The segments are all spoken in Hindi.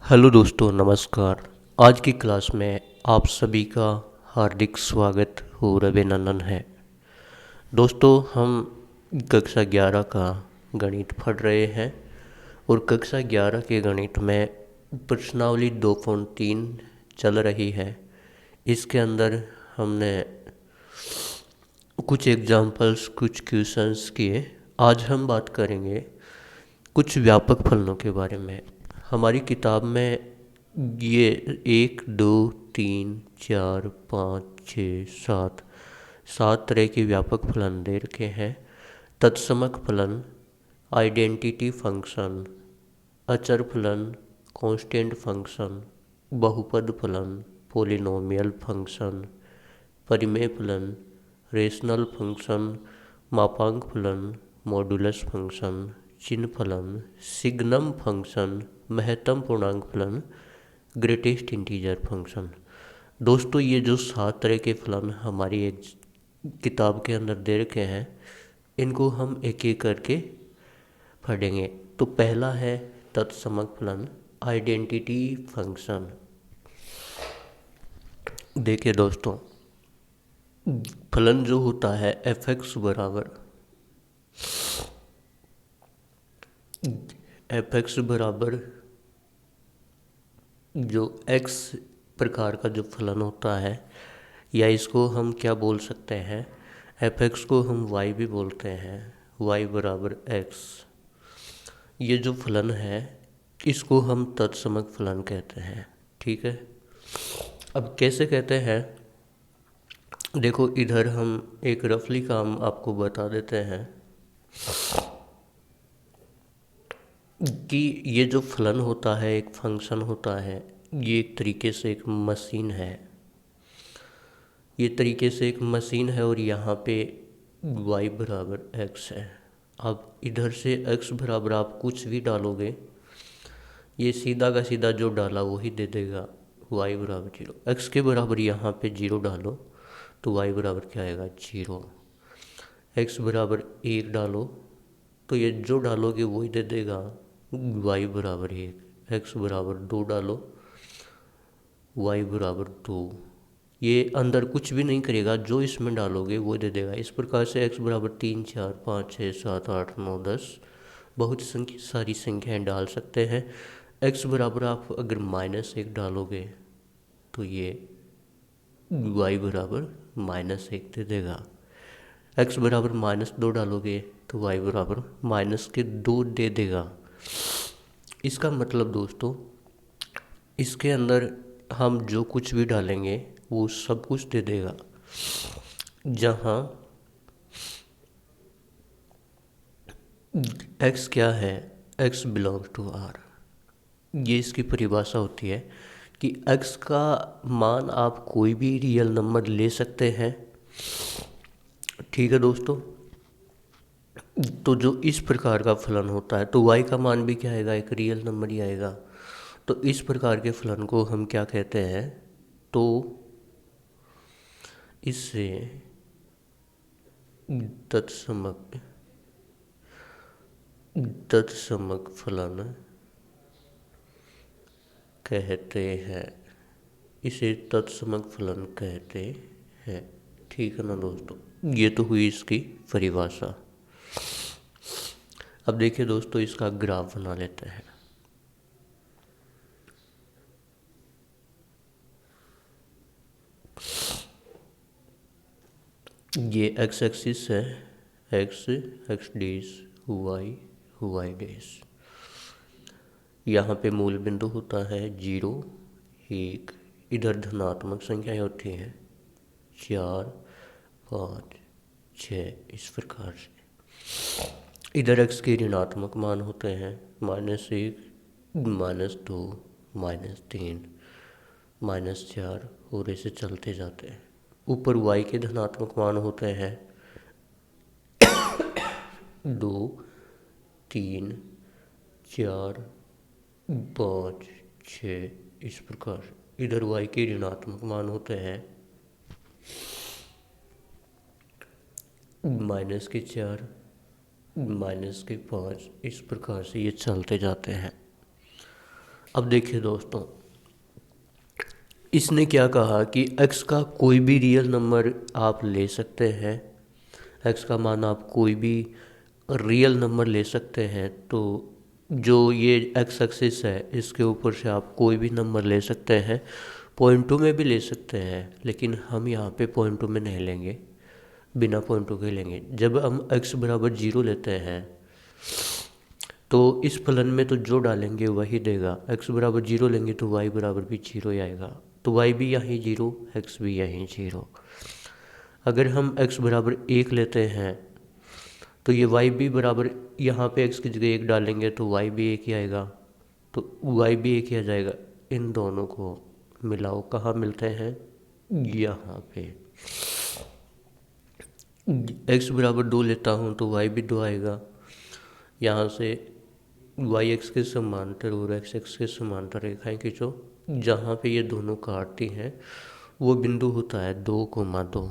हेलो दोस्तों, नमस्कार। आज की क्लास में आप सभी का हार्दिक स्वागत हो अभिनंदन है। दोस्तों, हम कक्षा 11 का गणित पढ़ रहे हैं और कक्षा 11 के गणित में प्रश्नावली 2.3 चल रही है। इसके अंदर हमने कुछ एग्जाम्पल्स, कुछ क्वेश्चंस किए। आज हम बात करेंगे कुछ व्यापक फलनों के बारे में। हमारी किताब में ये 1, 2, 3, 4, 5, 6, 7 सात तरह के व्यापक फलन दे रखे हैं। तत्समक फलन, आइडेंटिटी फंक्शन, अचर फलन, कांस्टेंट फंक्शन, बहुपद फलन, पॉलिनोमियल फंक्शन, परिमेय फलन, रेशनल फंक्शन, मापांक फलन, मॉडुलस फंक्शन, चिन्ह फलन, सिग्नम फंक्शन, महत्तम पूर्णांक फलन, ग्रेटेस्ट इंटीजर फंक्शन। दोस्तों, ये जो सात तरह के फलन हमारी एक किताब के अंदर दे रखे हैं, इनको हम एक एक करके पढ़ेंगे। तो पहला है तत्समक फलन, आइडेंटिटी फंक्शन। देखिए दोस्तों, फलन जो होता है f(x) बराबर जो x प्रकार का जो फलन होता है, या इसको हम क्या बोल सकते हैं, f(x) को हम y भी बोलते हैं, y बराबर x। ये जो फलन है इसको हम तत्समक फलन कहते हैं। ठीक है, अब कैसे कहते हैं, देखो इधर हम एक रफली काम आपको बता देते हैं कि ये जो फलन होता है, एक फंक्शन होता है, ये एक तरीके से एक मशीन है। और यहाँ पे y बराबर x है। अब इधर से x बराबर आप कुछ भी डालोगे, ये सीधा का सीधा जो डाला वही दे देगा, y बराबर 0। x के बराबर यहाँ पे 0 डालो तो y बराबर क्या आएगा, 0। x बराबर 1 डालो तो ये जो डालोगे वही दे देगा, y बराबर 1। x बराबर 2 डालो, y बराबर 2। ये अंदर कुछ भी नहीं करेगा, जो इसमें डालोगे वो दे देगा। इस प्रकार से x बराबर 3, 4, 5, 6, 7, 8, 9, 10 बहुत सारी संख्याएं डाल सकते हैं। x बराबर आप अगर -1 डालोगे तो ये y बराबर -1 दे देगा। x बराबर -2 डालोगे तो y बराबर -2 दे देगा। इसका मतलब दोस्तों, इसके अंदर हम जो कुछ भी डालेंगे वो सब कुछ दे देगा। जहाँ x क्या है, x बिलोंग्स टू r। ये इसकी परिभाषा होती है कि x का मान आप कोई भी रियल नंबर ले सकते हैं। ठीक है दोस्तों, तो जो इस प्रकार का फलन होता है, तो y का मान भी क्या आएगा, एक रियल नंबर ही आएगा। तो इस प्रकार के फलन को हम क्या कहते हैं, तो इससे तत्समक फलन कहते हैं। इसे तत्समक फलन कहते हैं। ठीक है ना दोस्तों, ये तो हुई इसकी परिभाषा। अब देखिए दोस्तों, इसका ग्राफ बना लेते हैं। ये x एक्सिस है, x डैश, y डैश। यहाँ पे मूल बिंदु होता है 0, 1। इधर धनात्मक संख्याएं होती हैं 4, 5, 6, इस प्रकार से। इधर x के ऋणात्मक मान होते हैं -1, -2, -3, -4 और ऐसे चलते जाते हैं। ऊपर y के धनात्मक मान होते हैं 2, 3, 4, 5, 6, इस प्रकार। इधर y के ऋणात्मक मान होते हैं -4, -5, इस प्रकार से ये चलते जाते हैं। अब देखिए दोस्तों, इसने क्या कहा कि x का कोई भी रियल नंबर आप ले सकते हैं। x का मान आप कोई भी रियल नंबर ले सकते हैं। तो जो ये x एक्सिस है इसके ऊपर से आप कोई भी नंबर ले सकते हैं। पॉइंट टू में भी ले सकते हैं, लेकिन हम यहाँ पे पॉइंट टू में नहीं लेंगे, बिना पॉइंट टू के लेंगे। जब हम x बराबर 0 लेते हैं तो इस फलन में तो जो डालेंगे वही देगा। x बराबर 0 लेंगे तो y बराबर भी 0 ही आएगा। तो y भी यहीं 0, x भी यहीं 0। अगर हम x बराबर 1 लेते हैं तो ये y भी बराबर, यहाँ पे x की जगह 1 डालेंगे तो y भी 1 ही आएगा, तो y भी 1 ही आ जाएगा। इन दोनों को मिलाओ, कहाँ मिलते हैं? यहाँ पे। x बराबर 2 लेता हूँ तो y भी 2 आएगा। यहाँ से y x के समांतर और x x के समांतर रेखाएं खींचो। जहाँ पे ये दोनों काटती हैं वो बिंदु होता है 2,2।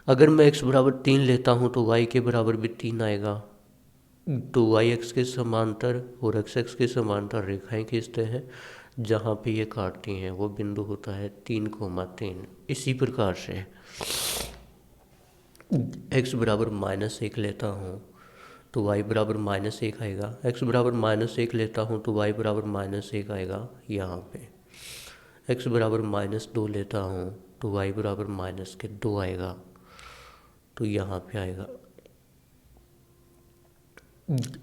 अगर मैं x बराबर 3 लेता हूँ तो y के बराबर भी 3 आएगा। तो y x के समांतर और x x के समांतर रेखाएं खींचते हैं। जहाँ पे ये काटती हैं वो बिंदु होता है 3,3। इसी प्रकार से x बराबर -1 लेता हूँ तो y बराबर -1 आएगा। x बराबर -1 लेता हूँ तो y बराबर -1 आएगा यहाँ पे। x बराबर -2 लेता हूँ तो y बराबर -2 आएगा, तो यहाँ पे आएगा।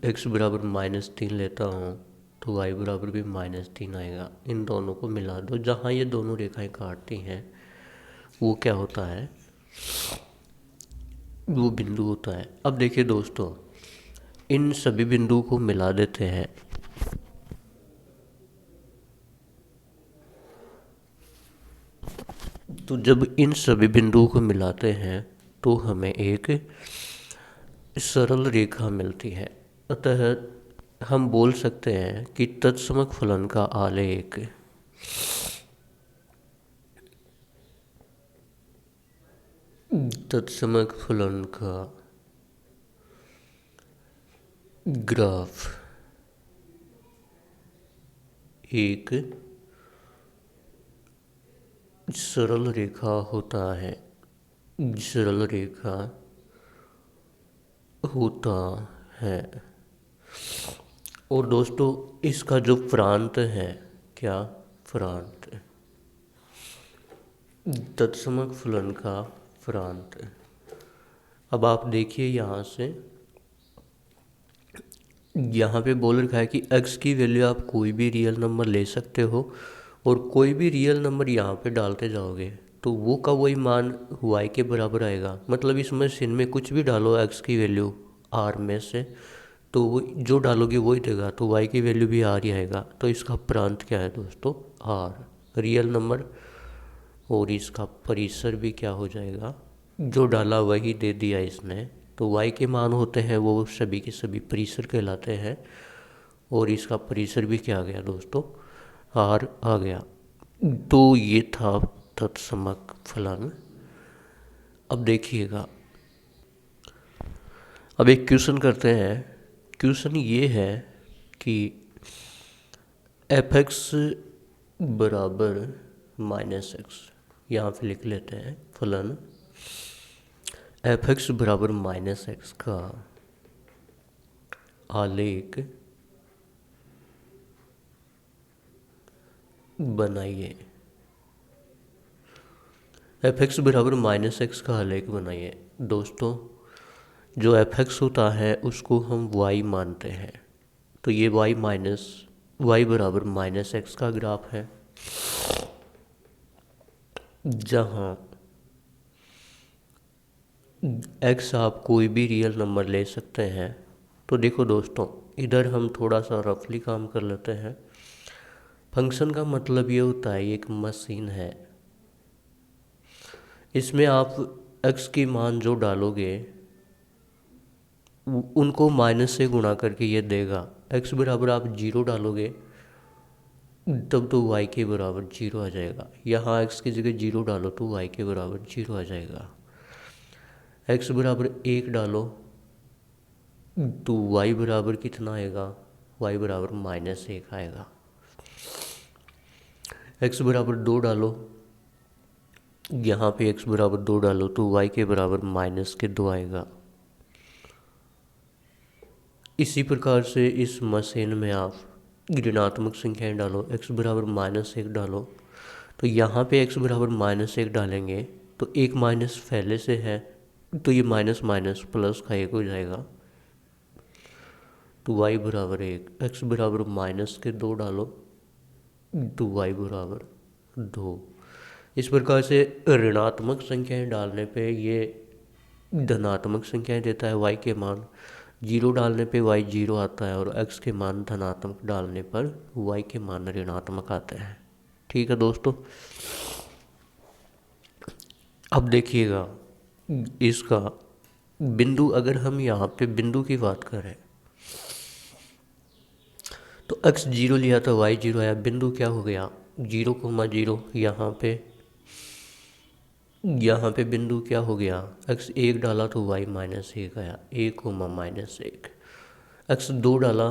x बराबर -3 लेता हूँ तो y बराबर भी -3 आएगा। इन दोनों को मिला दो, जहाँ ये दोनों रेखाएं काटती हैं वो क्या होता है? वो बिंदु होता है। अब देखिए दोस्तों, इन सभी बिंदुओं को मिला देते हैं। तो जब इन सभी बिंदुओं को मिलाते हैं तो हमें एक सरल रेखा मिलती है। अतः हम बोल सकते हैं कि तत्समक फलन का आलेख तत्समक फलन का ग्राफ एक सरल रेखा होता है। सरल रेखा होता है। और दोस्तों, इसका जो प्रांत है, क्या प्रांत? तत्समक फलन का प्रांत। अब आप देखिए यहाँ से, यहाँ पे बोल रखा है कि x की वैल्यू आप कोई भी रियल नंबर ले सकते हो और कोई भी रियल नंबर यहाँ पे डालते जाओगे तो वो का वही मान y के बराबर आएगा। मतलब इस मशीन में कुछ भी डालो x की वैल्यू r में से, तो वो जो डालोगे वही देगा, तो y की वैल्यू भी r ही आएगा। तो इसका प्रांत क्या है दोस्तों? r, real number. और इसका परिसर भी क्या हो जाएगा? जो डाला वही दे दिया इसने, तो y के मान होते हैं वो सभी के सभी परिसर कहलाते हैं। और इसका परिसर भी क्या आ गया दोस्तों? r आ गया। तो ये था तत्समक फलन। अब देखिएगा, अब एक क्वेश्चन करते हैं। क्वेश्चन ये है कि f(x) बराबर -x, यहाँ पे लिख लेते हैं फलन f(x) बराबर -x का आलेख बनाइए। f(x) बराबर -x का आलेख बनाइए। दोस्तों, जो f(x) होता है उसको हम y मानते हैं, तो ये y बराबर -x का ग्राफ है। जहाँ x आप कोई भी रियल नंबर ले सकते हैं। तो देखो दोस्तों, इधर हम थोड़ा सा रफली काम कर लेते हैं। फंक्शन का मतलब ये होता है, ये एक मशीन है, इसमें आप x की मान जो डालोगे उनको माइनस से गुणा करके ये देगा। x बराबर आप 0 डालोगे तब तो y के बराबर 0 आ जाएगा। यहाँ x की जगह 0 डालो तो y के बराबर 0 आ जाएगा। x बराबर 1 डालो तो y बराबर कितना आएगा? y बराबर -1 आएगा। x बराबर 2 डालो, यहाँ पे x बराबर 2 डालो तो y के बराबर -2 आएगा। इसी प्रकार से इस मशीन में आप ऋणात्मक संख्याएं डालो, x बराबर -1 डालो तो यहाँ पे x बराबर -1 डालेंगे तो एक माइनस पहले से है तो ये माइनस माइनस प्लस का 1 हो जाएगा, तो y बराबर 1, x बराबर -2 डालो तो y बराबर 2। इस प्रकार से ऋणात्मक संख्याएं डालने पे ये धनात्मक संख्याएं देता है y के मान, 0 डालने पे y 0 आता है और x के मान धनात्मक डालने पर y के मान ऋणात्मक आते हैं। ठीक है दोस्तों, अब देखिएगा इसका बिंदु, अगर हम यहाँ पे बिंदु की बात करें तो x 0 लिया था y 0 आया, बिंदु क्या हो गया 0,0। यहाँ पे बिंदु क्या हो गया, x 1 डाला तो y -1 आया, 1, -1। x 2 डाला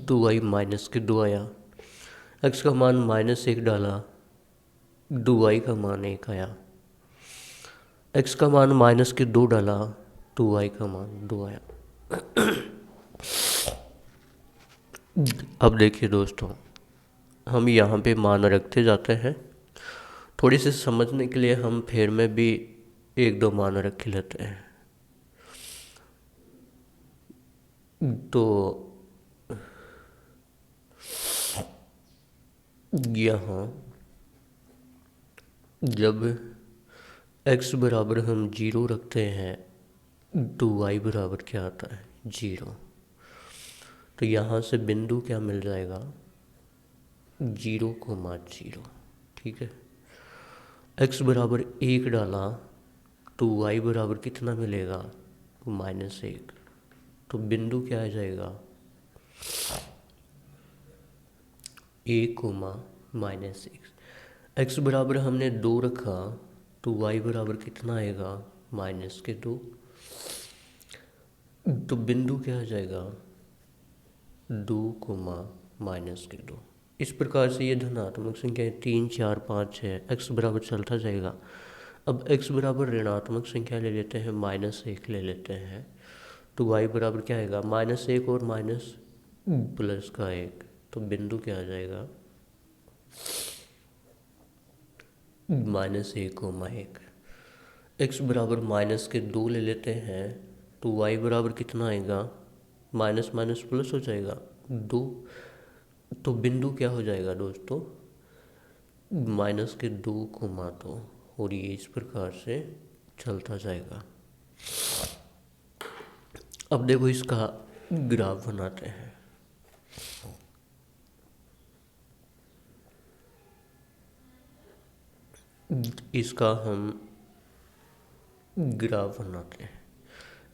तो y -2 आया, x का मान -1 डाला तो y का मान 1 आया, x का मान -2 डाला तो y का मान 2 आया। अब देखिए दोस्तों, हम यहाँ पे मान रखते जाते हैं, थोड़ी सी समझने के लिए हम फिर में भी 1-2 मान रख लेते हैं। तो यहाँ जब x बराबर हम 0 रखते हैं तो y बराबर क्या आता है 0, तो यहाँ से बिंदु क्या मिल जाएगा 0,0। ठीक है, x बराबर 1 डाला तो y बराबर कितना मिलेगा -1, तो बिंदु क्या आ जाएगा 1,-1। x बराबर हमने 2 रखा तो y बराबर कितना आएगा -2, तो बिंदु क्या आ जाएगा 2,-2। इस प्रकार से ये धनात्मक संख्याएं 3, 4, 5, 6 x बराबर चलता जाएगा। अब x बराबर ऋणात्मक संख्या ले लेते हैं, -1 ले लेते हैं, तो y बराबर क्या आएगा -1 और माइनस प्लस का 1, तो बिंदु क्या आ जाएगा -1,1। x बराबर -2 ले लेते हैं तो y बराबर कितना आएगा माइनस माइनस प्लस हो जाएगा 2, तो बिंदु क्या हो जाएगा दोस्तों -2,2, और ये इस प्रकार से चलता जाएगा। अब देखो इसका ग्राफ बनाते हैं। इसका हम ग्राफ बनाते हैं,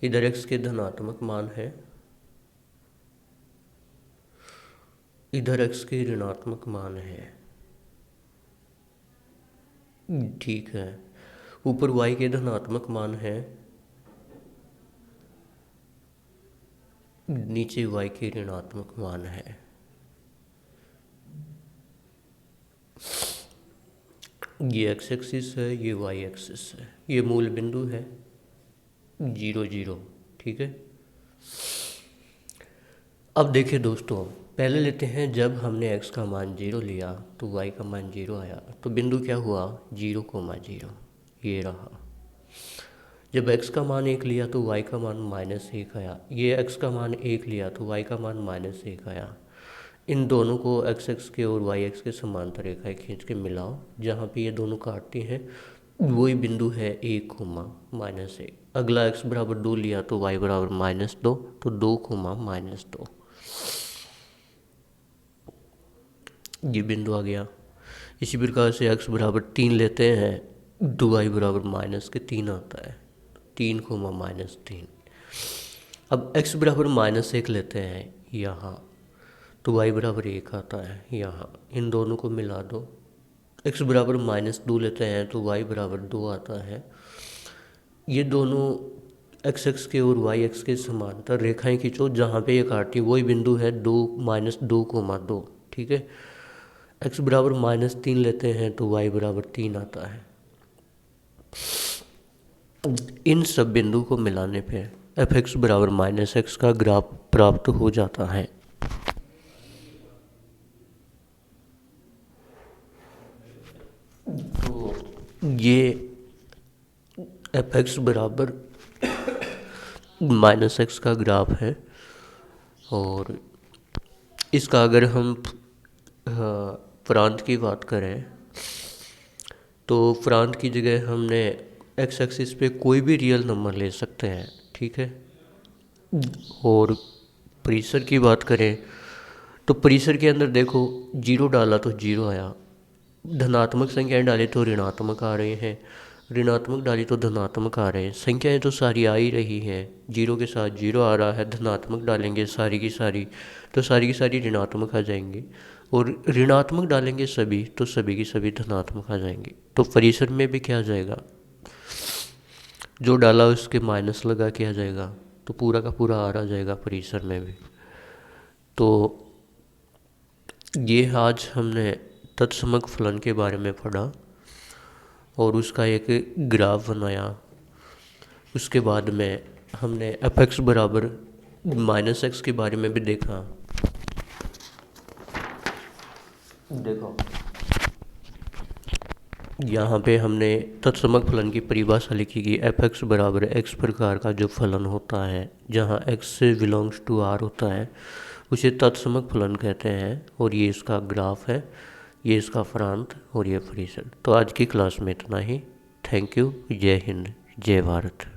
इधर x के धनात्मक मान है, इधर x के ऋणात्मक मान है। ठीक है, ऊपर y के धनात्मक मान है, नीचे y के ऋणात्मक मान है। ये x एक्सिस है, ये y एक्सिस है, ये मूल बिंदु है 0, 0। ठीक है, अब देखिए दोस्तों, पहले लेते हैं जब हमने x का मान 0 लिया तो y का मान 0 आया, तो बिंदु क्या हुआ 0,0, ये रहा। जब x का मान 1 लिया तो y का मान -1 आया, ये x का मान 1 लिया तो y का मान -1 आया। इन दोनों को x एक्स के और y एक्स के समांतर रेखाएं खींच के मिलाओ, जहाँ पे ये दोनों काटती हैं वही बिंदु है 1,-1। अगला x बराबर 2 लिया तो y बराबर -2, तो 2,-2 ये बिंदु आ गया। इसी प्रकार से x बराबर 3 लेते हैं तो y बराबर -3 आता है, 3,-3। अब x बराबर -1 लेते हैं यहाँ, तो y बराबर 1 आता है यहाँ, इन दोनों को मिला दो। x बराबर -2 लेते हैं तो y बराबर 2 आता है। ये दोनों x एक्स के और y एक्स के समांतर रेखाएं खींचो, जहाँ पे ये काटती वही बिंदु है 2, -2,2। ठीक है, x बराबर -3 लेते हैं तो y बराबर 3 आता है। इन सब बिंदु को मिलाने पे एफ एक्स बराबर -x का ग्राफ प्राप्त हो जाता है। तो ये एफ एक्स बराबर -x का ग्राफ है। और इसका अगर हम प्रांत की बात करें तो प्रांत की जगह हमने एक्स एक्सिस पे कोई भी रियल नंबर ले सकते हैं, ठीक है। और परिसर की बात करें तो परिसर के अंदर देखो, 0 डाला तो 0 आया, धनात्मक संख्याएं डाली तो ऋणात्मक आ रहे हैं, ऋणात्मक डाली तो धनात्मक आ रहे हैं। संख्याएं तो सारी आ ही रही हैं, 0 के साथ 0 आ रहा है, धनात्मक डालेंगे सारी की सारी तो सारी की सारी ऋणात्मक आ जाएंगी, और ऋणात्मक डालेंगे सभी तो सभी की सभी धनात्मक आ जाएंगी। तो परिसर में भी क्या आ जाएगा, जो डाला उसके माइनस लगा के आ जाएगा, तो पूरा का पूरा आ रहा जाएगा परिसर में भी। तो ये आज हमने तत्समक फलन के बारे में पढ़ा और उसका एक ग्राफ बनाया। उसके बाद में हमने एफ एक्स बराबर -x के बारे में भी देखा। देखो यहाँ पे हमने तत्समक फलन की परिभाषा लिखी कि एफ एक्स बराबर x प्रकार का जो फलन होता है जहाँ x से बिलोंग्स टू r होता है उसे तत्समक फलन कहते हैं। और ये इसका ग्राफ है, ये इसका प्रांत और ये परिसर। तो आज की क्लास में इतना ही। Thank you. जय हिंद, जय भारत।